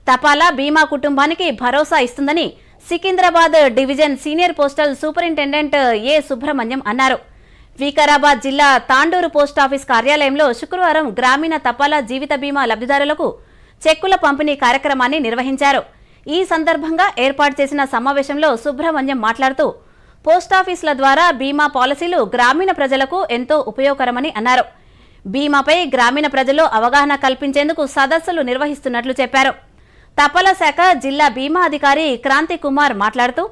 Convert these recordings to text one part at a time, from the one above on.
తపాలా బీమా కుటుంబానికి భరోసా ఇస్తుందని Secunderabad division senior postal superintendent A Subrahmanyam అన్నారు. వికారాబాద్ జిల్లా తాండూరు పోస్టాఫీస్ కార్యాలయంలో శుక్రవారం గ్రామీణ తపాలా జీవిత బీమా లబ్ధిదారులకు చెక్కుల పంపిణీ కార్యక్రమాన్ని నిర్వహించారు. ఈ సందర్భంగా ఏర్పాటు చేసిన సమావేశంలో సుబ్రహ్మణ్యం మాట్లాడుతూ పోస్టాఫీసుల ద్వారా బీమా పాలసీలు గ్రామీణ ప్రజలకు ఎంతో ఉపయోగకరమని అన్నారు. బీమాపై గ్రామీణ ప్రజల్లో అవగాహన కల్పించేందుకు సదస్సులు నిర్వహిస్తున్నట్లు చెప్పారు. తపాలా శాఖ జిల్లా బీమా అధికారి క్రాంతి కుమార్ మాట్లాడుతూ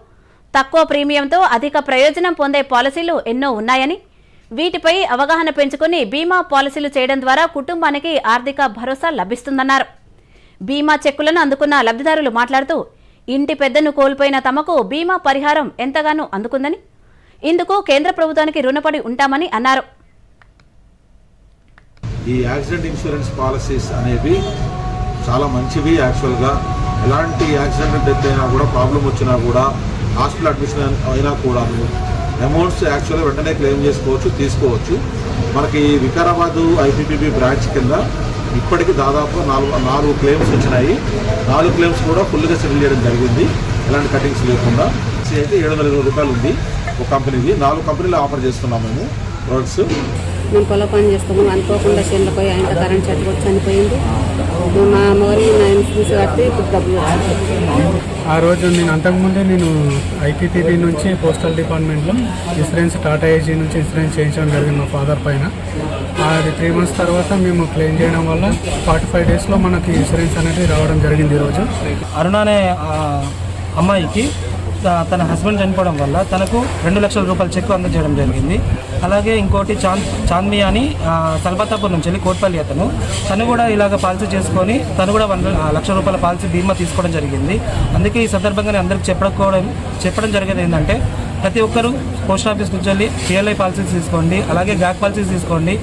తక్కువ ప్రీమియంతో అధిక ప్రయోజనం పొందే పాలసీలు ఎన్నో ఉన్నాయని, వీటిపై అవగాహన పెంచుకుని బీమా పాలసీలు చేయడం ద్వారా కుటుంబానికి ఆర్థిక భరోసా లభిస్తుందన్నారు. బీమా చెక్కులను అందుకున్న లబ్ధిదారులు మాట్లాడుతూ ఇంటి పెద్దను కోల్పోయిన తమకు బీమా పరిహారం ఎంతగానో అందుకుందని, ఇందుకు కేంద్ర ప్రభుత్వానికి రుణపడి ఉంటామని అన్నారు. ఈ యాక్సిడెంట్ ఇన్సూరెన్స్ పాలసీస్ అనేవి చాలా మంచివి. యాక్చువల్గా ఎలాంటి యాక్సిడెంట్ డెత్ అయినా కూడా, ప్రాబ్లం వచ్చినా కూడా, హాస్పిటల్ అడ్మిషన్ అయినా కూడా అమౌంట్స్ యాక్చువల్గా వెంటనే క్లెయిమ్ చేసుకోవచ్చు, తీసుకోవచ్చు. మనకి వికారాబాద్ ఐపీపీబీ బ్రాంచ్ కింద ఇప్పటికీ దాదాపు నాలుగు క్లెయిమ్స్ వచ్చినాయి. 4 క్లెయిమ్స్ కూడా ఫుల్గా సెటిల్ చేయడం జరిగింది, ఎలాంటి కటింగ్స్ లేకుండా. అయితే 720 రూపాయలు ఉంది ఒక కంపెనీది. 4 కంపెనీలు ఆఫర్ చేస్తున్నాం మేము ప్రొడక్ట్స్. మేము పొలం పని చేస్తాము, అనుకోకుండా చేనులో పోయి ఆయన కరెంట్ చెట్టు వచ్చి చనిపోయింది. మా అమ్మగారి నా ఇన్సూరెన్స్ కట్టి ఇప్పుడు డబ్బులు ఆ రోజు అంతకుముందే నేను ఐపీపీబీ నుంచి పోస్టల్ డిపార్ట్మెంట్లో ఇన్సూరెన్స్ టాటా ఏజీ నుంచి ఇన్సూరెన్స్ చేయించడం జరిగింది మా ఫాదర్ పైన. అది 3 months తర్వాత మేము క్లెయిమ్ చేయడం వల్ల 45 daysలో మనకి ఇన్సూరెన్స్ అనేది రావడం జరిగింది. ఈరోజు అరుణ అనే అమ్మాయికి తన హస్బెండ్ చనిపోవడం వల్ల తనకు 2 లక్షల రూపాయల చెక్కు అందజేయడం జరిగింది. అలాగే ఇంకోటి చాంద్మి అని సల్బతాపూర్ నుంచి వెళ్ళి కోట్పల్లి తను కూడా ఇలాగ పాలసీ చేసుకొని తను కూడా 1 లక్ష రూపాయల పాలసీ బీమా తీసుకోవడం జరిగింది. అందుకే ఈ సందర్భంగా అందరికి చెప్పడం జరిగేది ఏంటంటే, ప్రతి ఒక్కరూ పోస్ట్ ఆఫీస్ నుంచి వెళ్ళి పిఎల్ఐ పాలసీస్ తీసుకోండి, అలాగే గ్యాక్ పాలసీస్ తీసుకోండి.